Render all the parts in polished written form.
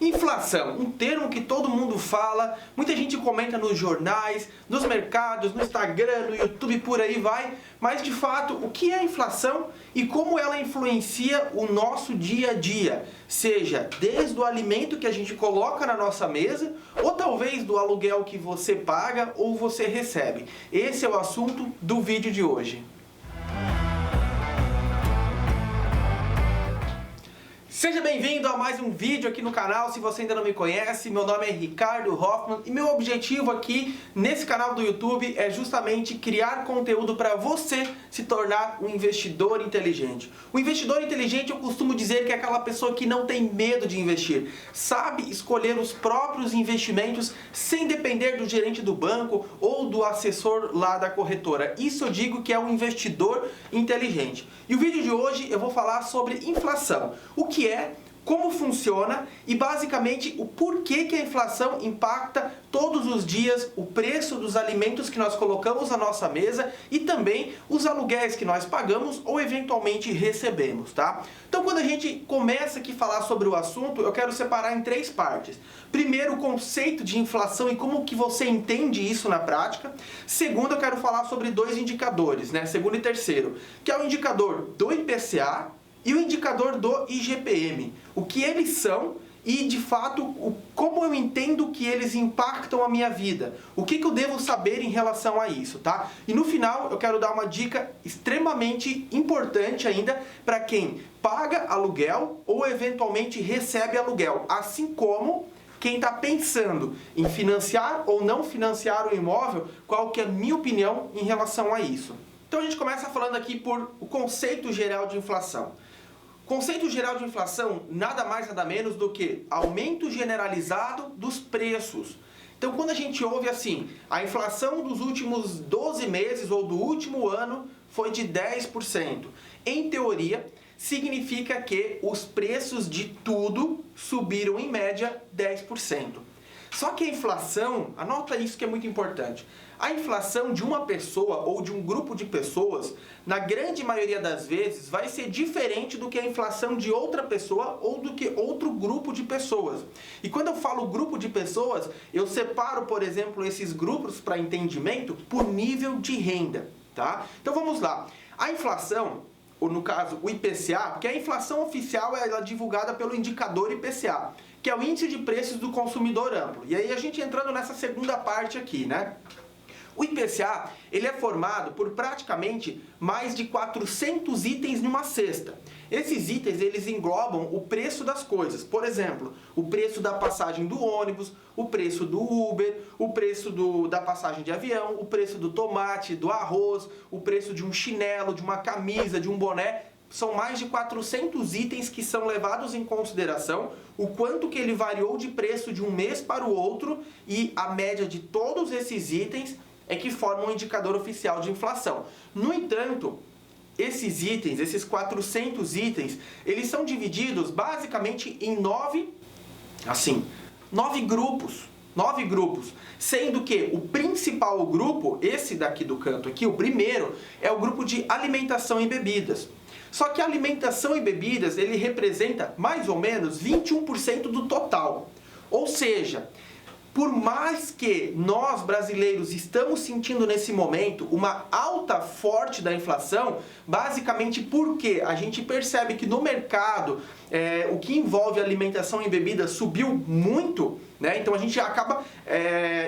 Inflação, um termo que todo mundo fala, muita gente comenta nos jornais, nos mercados, no Instagram, no YouTube, por aí vai. Mas de fato, o que é inflação e como ela influencia o nosso dia a dia? Seja desde o alimento que a gente coloca na nossa mesa, ou talvez do aluguel que você paga ou você recebe. Esse é o assunto do vídeo de hoje. Seja bem-vindo a mais um vídeo aqui no canal. Se você ainda não me conhece, meu nome é Ricardo Hoffman e meu objetivo aqui nesse canal do YouTube é justamente criar conteúdo para você se tornar um investidor inteligente. O investidor inteligente, eu costumo dizer que é aquela pessoa que não tem medo de investir, sabe escolher os próprios investimentos sem depender do gerente do banco ou do assessor lá da corretora. Isso eu digo que é um investidor inteligente. E o vídeo de hoje eu vou falar sobre inflação. O que é, como funciona e basicamente o porquê que a inflação impacta todos os dias o preço dos alimentos que nós colocamos na nossa mesa e também os aluguéis que nós pagamos ou eventualmente recebemos, tá? Então quando a gente começa aqui a falar sobre o assunto, eu quero separar em três partes. Primeiro, o conceito de inflação e como que você entende isso na prática. Segundo, eu quero falar sobre dois indicadores, né? Segundo e terceiro, que é o indicador do IPCA e o indicador do IGPM, o que eles são e de fato como eu entendo que eles impactam a minha vida, o que eu devo saber em relação a isso, tá? E no final eu quero dar uma dica extremamente importante ainda para quem paga aluguel ou eventualmente recebe aluguel, assim como quem está pensando em financiar ou não financiar o imóvel, qual que é a minha opinião em relação a isso. Então a gente começa falando aqui por o conceito geral de inflação. Conceito geral de inflação nada mais nada menos do que aumento generalizado dos preços. Então quando a gente ouve assim, a inflação dos últimos 12 meses ou do último ano foi de 10%. Em teoria, significa que os preços de tudo subiram em média 10%. Só que a inflação, anota isso que é muito importante, a inflação de uma pessoa ou de um grupo de pessoas, na grande maioria das vezes, vai ser diferente do que a inflação de outra pessoa ou do que outro grupo de pessoas. E quando eu falo grupo de pessoas, eu separo, por exemplo, esses grupos para entendimento por nível de renda, tá? Então vamos lá. A inflação, ou no caso o IPCA, que a inflação oficial ela é divulgada pelo indicador IPCA, que é o índice de preços do consumidor amplo. E aí a gente entrando nessa segunda parte aqui, né? O IPCA, ele é formado por praticamente mais de 400 itens numa cesta. Esses itens, eles englobam o preço das coisas. Por exemplo, o preço da passagem do ônibus, o preço do Uber, o preço da passagem de avião, o preço do tomate, do arroz, o preço de um chinelo, de uma camisa, de um boné. São mais de 400 itens que são levados em consideração, o quanto que ele variou de preço de um mês para o outro e a média de todos esses itens é que formam um indicador oficial de inflação. No entanto, esses itens, esses 400 itens, eles são divididos basicamente em 9 grupos. 9 grupos, sendo que o principal grupo, esse daqui do canto aqui, o primeiro, é o grupo de alimentação e bebidas. Só que a alimentação e bebidas, ele representa mais ou menos 21% do total. Ou seja, por mais que nós brasileiros estamos sentindo nesse momento uma alta forte da inflação, basicamente porque a gente percebe que no mercado o que envolve alimentação e bebida subiu muito, né? Então a gente acaba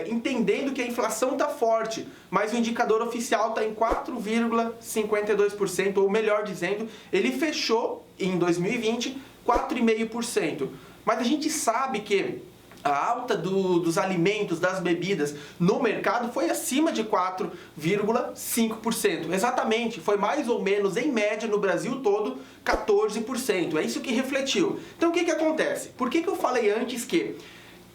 entendendo que a inflação está forte, mas o indicador oficial está em 4,52%, ou melhor dizendo, ele fechou em 2020 4,5%. Mas a gente sabe que a alta dos alimentos, das bebidas no mercado foi acima de 4,5%. Exatamente, foi mais ou menos, em média, no Brasil todo, 14%. É isso que refletiu. Então o que acontece? Por que eu falei antes que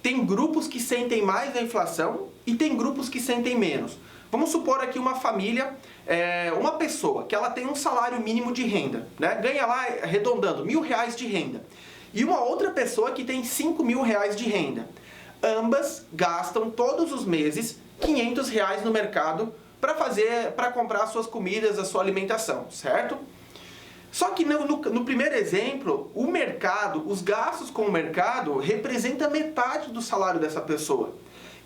tem grupos que sentem mais a inflação e tem grupos que sentem menos? Vamos supor aqui uma família, uma pessoa que ela tem um salário mínimo de renda, né? Ganha lá, arredondando, R$1.000 de renda. E uma outra pessoa que tem R$5.000 de renda. Ambas gastam todos os meses R$500 no mercado para comprar suas comidas, a sua alimentação, certo? Só que no primeiro exemplo, o mercado, os gastos com o mercado representam metade do salário dessa pessoa.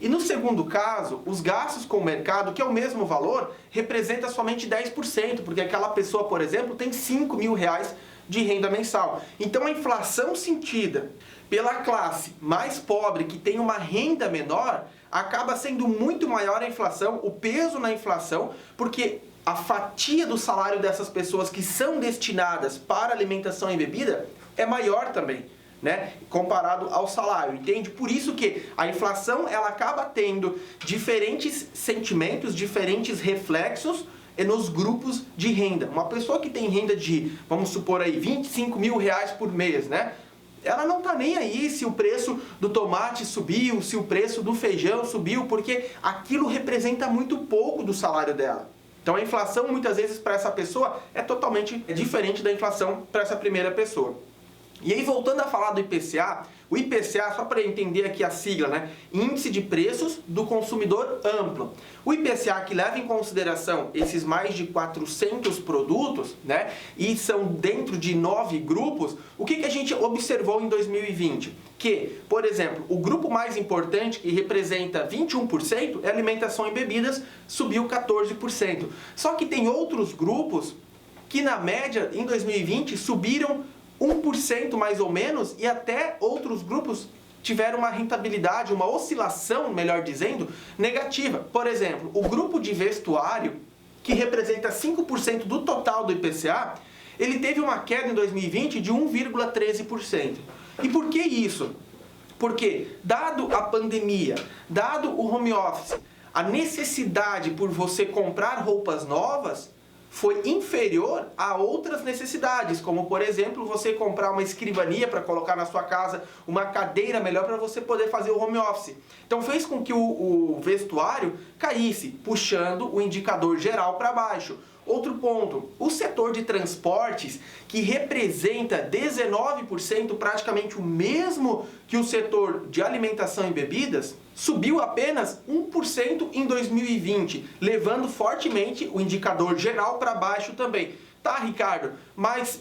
E no segundo caso, os gastos com o mercado, que é o mesmo valor, representa somente 10%, porque aquela pessoa, por exemplo, tem R$5.000 de renda mensal. Então a inflação sentida pela classe mais pobre, que tem uma renda menor, acaba sendo muito maior a inflação, o peso na inflação, porque a fatia do salário dessas pessoas que são destinadas para alimentação e bebida é maior também, né? Comparado ao salário, entende? Por isso que a inflação ela acaba tendo diferentes sentimentos, diferentes reflexos nos grupos de renda. Uma pessoa que tem renda de, vamos supor aí, R$25.000 por mês, né? Ela não tá nem aí se o preço do tomate subiu, se o preço do feijão subiu, porque aquilo representa muito pouco do salário dela. Então a inflação muitas vezes para essa pessoa é totalmente diferente da inflação para essa primeira pessoa. E aí voltando a falar do IPCA, o IPCA, só para entender aqui a sigla, né? Índice de Preços do Consumidor Amplo. O IPCA que leva em consideração esses mais de 400 produtos, né? E são dentro de 9 grupos, o que a gente observou em 2020? Que, por exemplo, o grupo mais importante, que representa 21%, é alimentação e bebidas, subiu 14%. Só que tem outros grupos que na média, em 2020, subiram 1% mais ou menos, e até outros grupos tiveram uma rentabilidade, uma oscilação, melhor dizendo, negativa. Por exemplo, o grupo de vestuário, que representa 5% do total do IPCA, ele teve uma queda em 2020 de 1,13%. E por que isso? Porque, dado a pandemia, dado o home office, a necessidade por você comprar roupas novas foi inferior a outras necessidades, como por exemplo você comprar uma escrivania para colocar na sua casa, uma cadeira melhor para você poder fazer o home office. Então fez com que o vestuário caísse, puxando o indicador geral para baixo. Outro ponto, o setor de transportes, que representa 19%, praticamente o mesmo que o setor de alimentação e bebidas, subiu apenas 1% em 2020, levando fortemente o indicador geral para baixo também. Tá, Ricardo, mas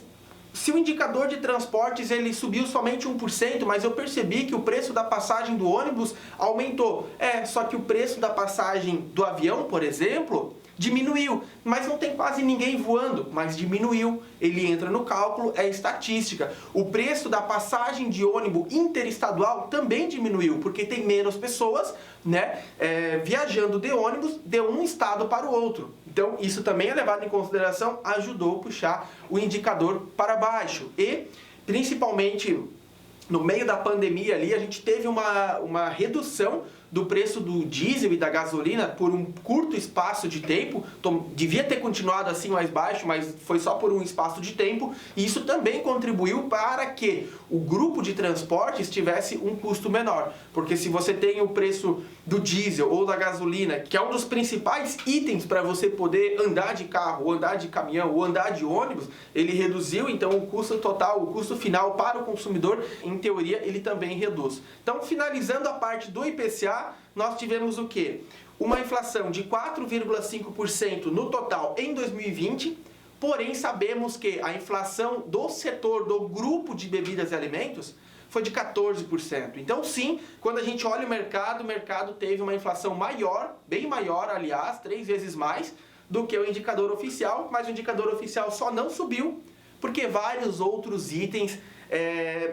se o indicador de transportes ele subiu somente 1%, mas eu percebi que o preço da passagem do ônibus aumentou. Só que o preço da passagem do avião, por exemplo, diminuiu, mas não tem quase ninguém voando, mas diminuiu. Ele entra no cálculo, é estatística. O preço da passagem de ônibus interestadual também diminuiu, porque tem menos pessoas, né, viajando de ônibus de um estado para o outro. Então isso também é levado em consideração, ajudou a puxar o indicador para baixo. E principalmente no meio da pandemia ali, a gente teve uma redução do preço do diesel e da gasolina por um curto espaço de tempo. Devia ter continuado assim mais baixo, mas foi só por um espaço de tempo. E isso também contribuiu para que o grupo de transportes tivesse um custo menor. Porque se você tem o preço do diesel ou da gasolina, que é um dos principais itens para você poder andar de carro, ou andar de caminhão, ou andar de ônibus, ele reduziu, então o custo total, o custo final para o consumidor, em teoria, ele também reduz. Então, finalizando a parte do IPCA, nós tivemos o quê? Uma inflação de 4,5% no total em 2020, porém sabemos que a inflação do setor, do grupo de bebidas e alimentos, foi de 14%. Então sim, quando a gente olha o mercado teve uma inflação maior, bem maior, aliás, 3 vezes mais do que o indicador oficial, mas o indicador oficial só não subiu porque vários outros itens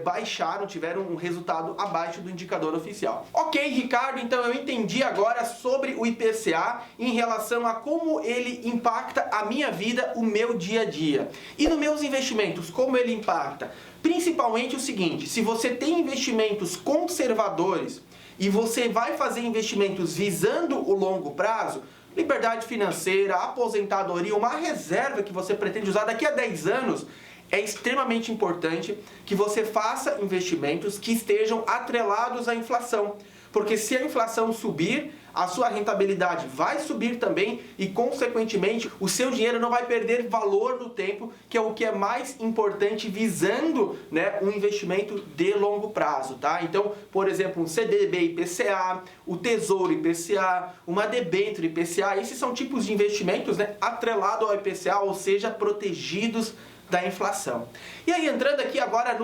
baixaram, tiveram um resultado abaixo do indicador oficial. Ok, Ricardo, então eu entendi agora sobre o IPCA em relação a como ele impacta a minha vida, o meu dia a dia. E nos meus investimentos, como ele impacta? Principalmente o seguinte, se você tem investimentos conservadores e você vai fazer investimentos visando o longo prazo, liberdade financeira, aposentadoria, uma reserva que você pretende usar daqui a 10 anos, é extremamente importante que você faça investimentos que estejam atrelados à inflação. Porque se a inflação subir, a sua rentabilidade vai subir também e, consequentemente, o seu dinheiro não vai perder valor no tempo, que é o que é mais importante visando, né, um investimento de longo prazo, tá? Então, por exemplo, um CDB IPCA, o Tesouro IPCA, uma debênture IPCA, esses são tipos de investimentos, né, atrelados ao IPCA, ou seja, protegidos da inflação. E aí, entrando aqui agora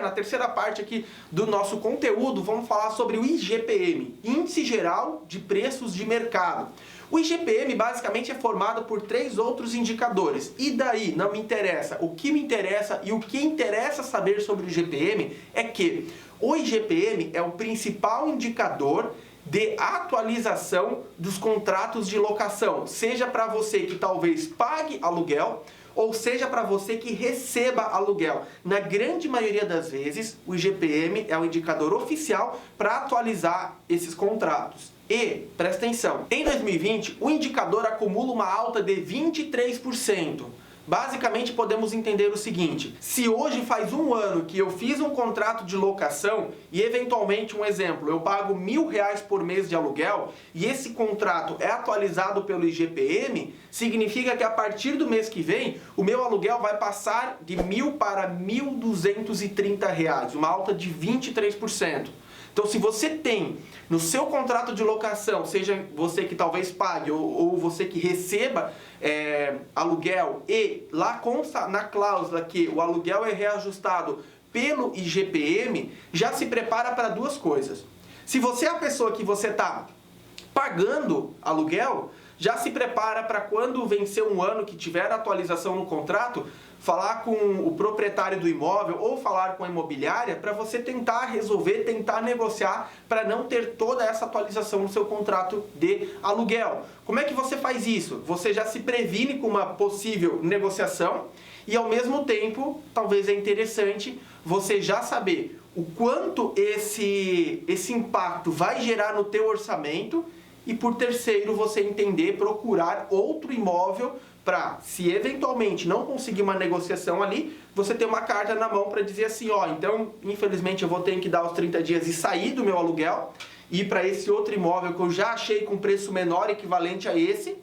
na terceira parte aqui do nosso conteúdo, vamos falar sobre o IGPM, Índice Geral de Preços de Mercado. O IGPM basicamente é formado por 3 outros indicadores. E daí, não me interessa. O que me interessa e o que interessa saber sobre o IGPM é que o IGPM é o principal indicador de atualização dos contratos de locação, seja para você que talvez pague aluguel, ou seja para você que receba aluguel. Na grande maioria das vezes, o IGPM é o indicador oficial para atualizar esses contratos. E, presta atenção, em 2020, o indicador acumula uma alta de 23%. Basicamente, podemos entender o seguinte: se hoje faz um ano que eu fiz um contrato de locação e, eventualmente, um exemplo, eu pago R$1.000 por mês de aluguel e esse contrato é atualizado pelo IGPM, significa que a partir do mês que vem, o meu aluguel vai passar de R$1.000 para R$1.230, uma alta de 23%. Então, se você tem no seu contrato de locação, seja você que talvez pague ou você que receba aluguel, e lá consta na cláusula que o aluguel é reajustado pelo IGPM, já se prepara para 2 coisas. Se você é a pessoa que você está pagando aluguel, já se prepara para quando vencer um ano que tiver atualização no contrato, falar com o proprietário do imóvel ou falar com a imobiliária para você tentar resolver, tentar negociar para não ter toda essa atualização no seu contrato de aluguel. Como é que você faz isso? Você já se previne com uma possível negociação e, ao mesmo tempo, talvez é interessante você já saber o quanto esse impacto vai gerar no teu orçamento e, por terceiro, você entender, procurar outro imóvel para, se eventualmente não conseguir uma negociação ali, você ter uma carta na mão para dizer assim, ó, então, infelizmente eu vou ter que dar os 30 dias e sair do meu aluguel e ir para esse outro imóvel que eu já achei com preço menor equivalente a esse,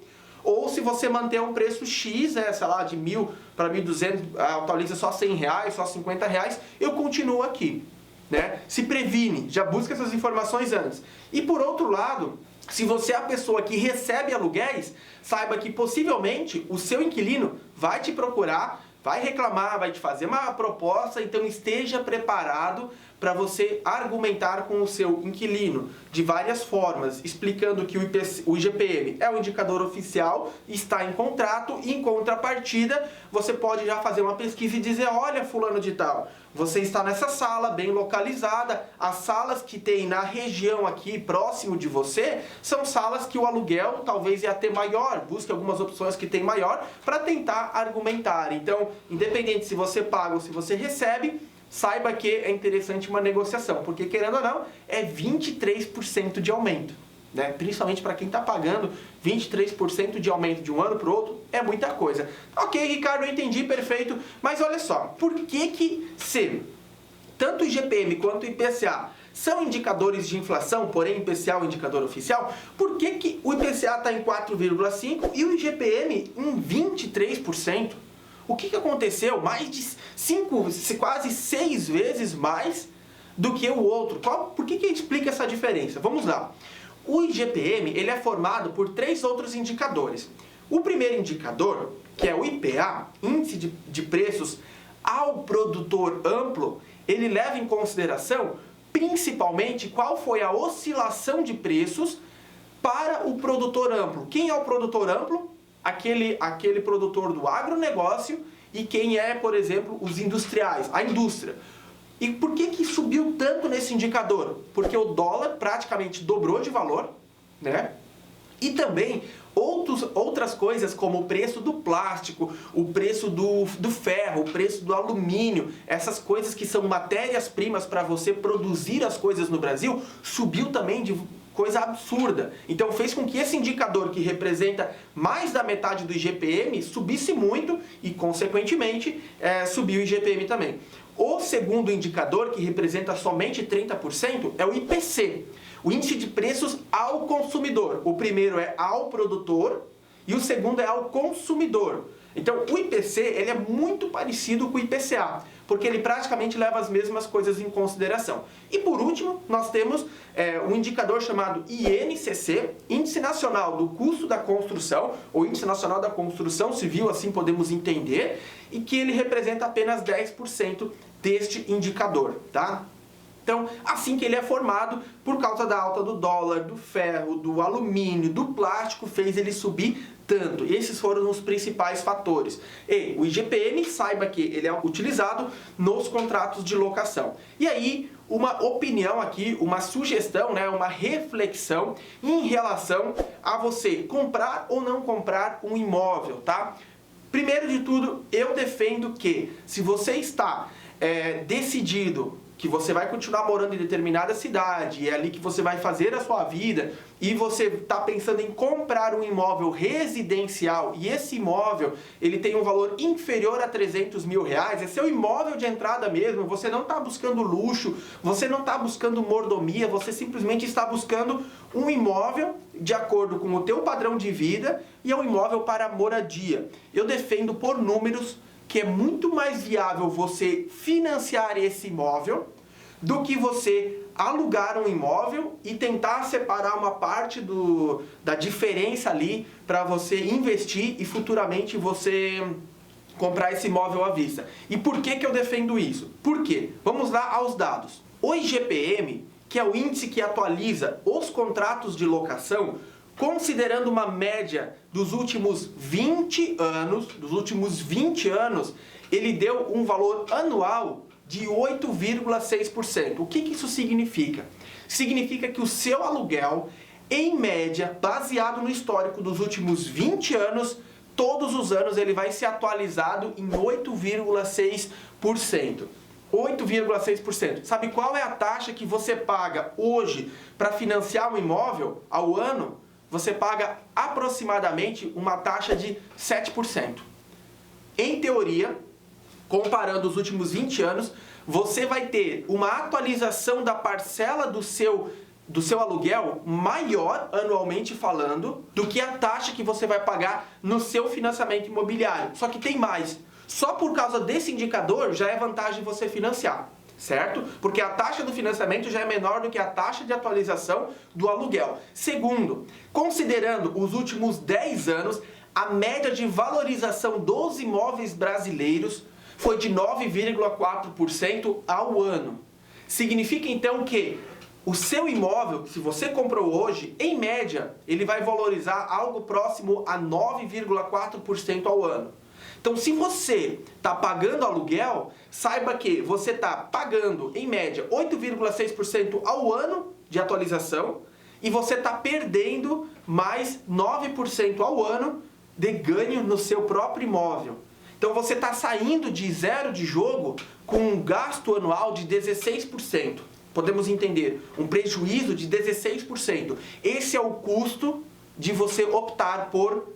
ou se você manter um preço X, sei lá, de 1.000 para 1.200, atualiza só R$100, só R$50, eu continuo aqui, né? Se previne, já busca essas informações antes. E por outro lado, se você é a pessoa que recebe aluguéis, saiba que possivelmente o seu inquilino vai te procurar, vai reclamar, vai te fazer uma proposta, então esteja preparado para você argumentar com o seu inquilino de várias formas, explicando que o IGPM é um indicador oficial, está em contrato e, em contrapartida, você pode já fazer uma pesquisa e dizer, olha, fulano de tal, você está nessa sala bem localizada, as salas que tem na região aqui próximo de você são salas que o aluguel talvez ia ter maior, busque algumas opções que tem maior para tentar argumentar. Então, independente se você paga ou se você recebe, saiba que é interessante uma negociação, porque, querendo ou não, é 23% de aumento, né? Principalmente para quem está pagando 23% de aumento de um ano para o outro, é muita coisa. Ok, Ricardo, eu entendi, perfeito, mas olha só, por que se tanto o IGPM quanto o IPCA são indicadores de inflação, porém o IPCA é o indicador oficial, por que o IPCA está em 4,5% e o IGPM em 23%? O que aconteceu? Mais de 5, quase 6 vezes mais do que o outro. Por que explica essa diferença? Vamos lá. O IGPM ele é formado por 3 outros indicadores. O primeiro indicador, que é o IPA, Índice de Preços ao Produtor Amplo, ele leva em consideração principalmente qual foi a oscilação de preços para o produtor amplo. Quem é o produtor amplo? Aquele produtor do agronegócio e quem é, por exemplo, os industriais, a indústria. E por que subiu tanto nesse indicador? Porque o dólar praticamente dobrou de valor, né? E também outras coisas como o preço do plástico, o preço do ferro, o preço do alumínio, essas coisas que são matérias-primas para você produzir as coisas no Brasil, subiu também de coisa absurda. Então fez com que esse indicador, que representa mais da metade do IGPM, subisse muito e, consequentemente, subiu o IGPM também. O segundo indicador, que representa somente 30%, é o IPC, o Índice de Preços ao Consumidor. O primeiro é ao produtor e o segundo é ao consumidor. Então o IPC ele é muito parecido com o IPCA. porque ele praticamente leva as mesmas coisas em consideração. E por último, nós temos um indicador chamado INCC, Índice Nacional do Custo da Construção, ou Índice Nacional da Construção Civil, assim podemos entender, e que ele representa apenas 10% deste indicador, tá? Então, assim que ele é formado, por causa da alta do dólar, do ferro, do alumínio, do plástico, fez ele subir tanto. Esses foram os principais fatores. E o IGPM, saiba que ele é utilizado nos contratos de locação. E aí, uma opinião aqui, uma sugestão, né, uma reflexão em relação a você comprar ou não comprar um imóvel, tá? Primeiro de tudo, eu defendo que se você está decidido que você vai continuar morando em determinada cidade, é ali que você vai fazer a sua vida, e você está pensando em comprar um imóvel residencial, e esse imóvel ele tem um valor inferior a 300 mil reais, é seu imóvel de entrada mesmo, você não está buscando luxo, você não está buscando mordomia, você simplesmente está buscando um imóvel de acordo com o teu padrão de vida, e é um imóvel para moradia. Eu defendo por números que é muito mais viável você financiar esse imóvel do que você alugar um imóvel e tentar separar uma parte da diferença ali para você investir e futuramente você comprar esse imóvel à vista. E por que eu defendo isso? Por quê? Vamos lá aos dados. O IGPM, que é o índice que atualiza os contratos de locação, considerando uma média dos últimos 20 anos, ele deu um valor anual de 8,6%. O que isso significa? Significa que o seu aluguel, em média, baseado no histórico dos últimos 20 anos, todos os anos ele vai ser atualizado em 8,6%. 8,6%. Sabe qual é a taxa que você paga hoje para financiar um imóvel ao ano? Você paga aproximadamente uma taxa de 7%. Em teoria, comparando os últimos 20 anos, você vai ter uma atualização da parcela do seu aluguel maior, anualmente falando, do que a taxa que você vai pagar no seu financiamento imobiliário. Só que tem mais. Só por causa desse indicador já é vantagem você financiar. Certo? Porque a taxa do financiamento já é menor do que a taxa de atualização do aluguel. Segundo, considerando os últimos 10 anos, a média de valorização dos imóveis brasileiros foi de 9,4% ao ano. Significa então que o seu imóvel, se você comprou hoje, em média, ele vai valorizar algo próximo a 9,4% ao ano. Então, se você está pagando aluguel, saiba que você está pagando, em média, 8,6% ao ano de atualização e você está perdendo mais 9% ao ano de ganho no seu próprio imóvel. Então, você está saindo de zero de jogo com um gasto anual de 16%. Podemos entender, um prejuízo de 16%. Esse é o custo de você optar por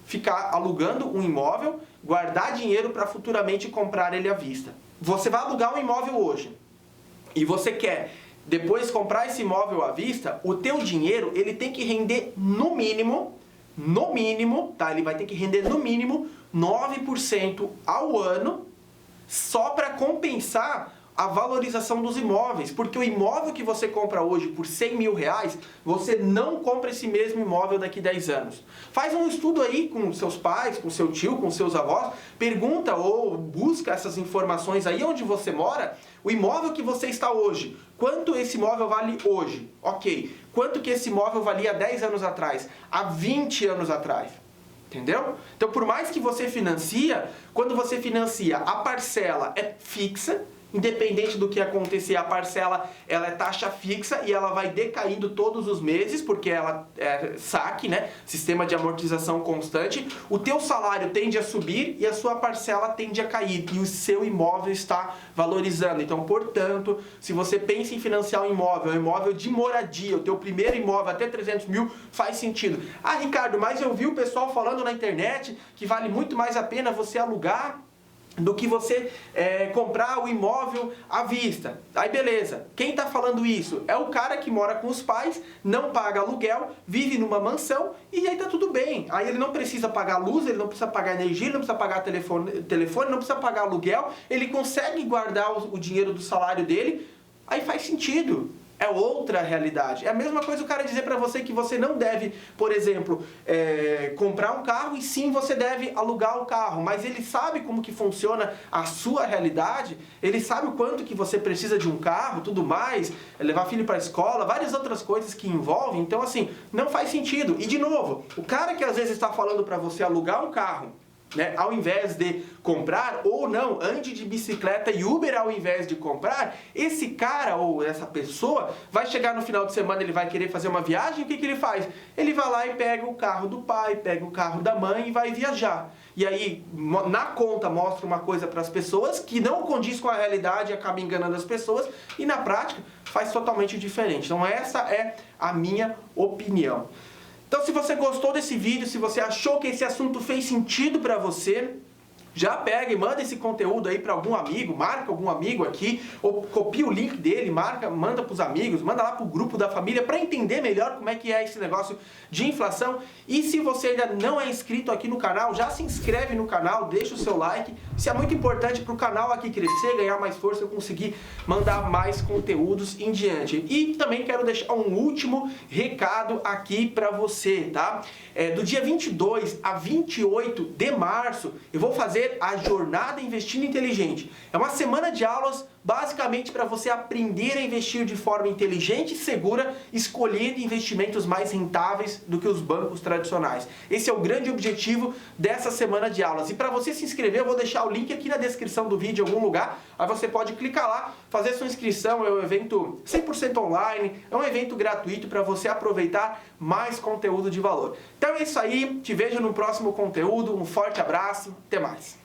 ficar alugando um imóvel, guardar dinheiro para futuramente comprar ele à vista. Você vai alugar um imóvel hoje e você quer depois comprar esse imóvel à vista, o teu dinheiro ele tem que render no mínimo, tá? Ele vai ter que render no mínimo 9% ao ano só para compensar a valorização dos imóveis, porque o imóvel que você compra hoje por 100 mil reais, você não compra esse mesmo imóvel daqui a 10 anos. Faz um estudo aí com seus pais, com seu tio, com seus avós, pergunta ou busca essas informações aí onde você mora, o imóvel que você está hoje, quanto esse imóvel vale hoje? Ok, quanto que esse imóvel valia há 10 anos atrás, há 20 anos atrás? Entendeu? Então, por mais que você financia, quando você financia, a parcela é fixa, independente do que acontecer, a parcela ela é taxa fixa e ela vai decaindo todos os meses, porque ela é saque, né? Sistema de amortização constante. O teu salário tende a subir e a sua parcela tende a cair e o seu imóvel está valorizando. Então, portanto, se você pensa em financiar um imóvel de moradia, o teu primeiro imóvel até 300 mil, faz sentido. Ah, Ricardo, mas eu vi o pessoal falando na internet que vale muito mais a pena você alugar do que você comprar o imóvel à vista. Aí beleza, quem está falando isso? É o cara que mora com os pais, não paga aluguel, vive numa mansão e aí tá tudo bem. Aí ele não precisa pagar luz, ele não precisa pagar energia, ele não precisa pagar telefone, não precisa pagar aluguel, ele consegue guardar o dinheiro do salário dele, aí faz sentido. É outra realidade. É a mesma coisa o cara dizer para você que você não deve, por exemplo, comprar um carro e sim você deve alugar o carro. Mas ele sabe como que funciona a sua realidade, ele sabe o quanto que você precisa de um carro, tudo mais, levar filho para a escola, várias outras coisas que envolvem. Então assim, não faz sentido. E de novo, o cara que às vezes está falando para você alugar um carro, né, ao invés de comprar, ou não, ande de bicicleta e Uber ao invés de comprar, esse cara ou essa pessoa vai chegar no final de semana, ele vai querer fazer uma viagem, o que ele faz? Ele vai lá e pega o carro do pai, pega o carro da mãe e vai viajar. E aí, na conta, mostra uma coisa para as pessoas que não condiz com a realidade, acaba enganando as pessoas, e na prática faz totalmente diferente. Então essa é a minha opinião. Então se você gostou desse vídeo, se você achou que esse assunto fez sentido para você, já pega e manda esse conteúdo aí para algum amigo, marca algum amigo aqui, ou copia o link dele, manda para os amigos, manda lá para o grupo da família para entender melhor como é que é esse negócio de inflação. E se você ainda não é inscrito aqui no canal, já se inscreve no canal, deixa o seu like. Isso é muito importante para o canal aqui crescer, ganhar mais força, eu conseguir mandar mais conteúdos em diante. E também quero deixar um último recado aqui para você, tá? Do dia 22 a 28 de março, eu vou fazer a Jornada Investindo Inteligente. É uma semana de aulas basicamente para você aprender a investir de forma inteligente e segura, escolhendo investimentos mais rentáveis do que os bancos tradicionais. Esse é o grande objetivo dessa semana de aulas. E para você se inscrever, eu vou deixar o link aqui na descrição do vídeo em algum lugar. Aí você pode clicar lá, fazer sua inscrição. É um evento 100% online, é um evento gratuito para você aproveitar mais conteúdo de valor. Então é isso aí, te vejo no próximo conteúdo. Um forte abraço, até mais.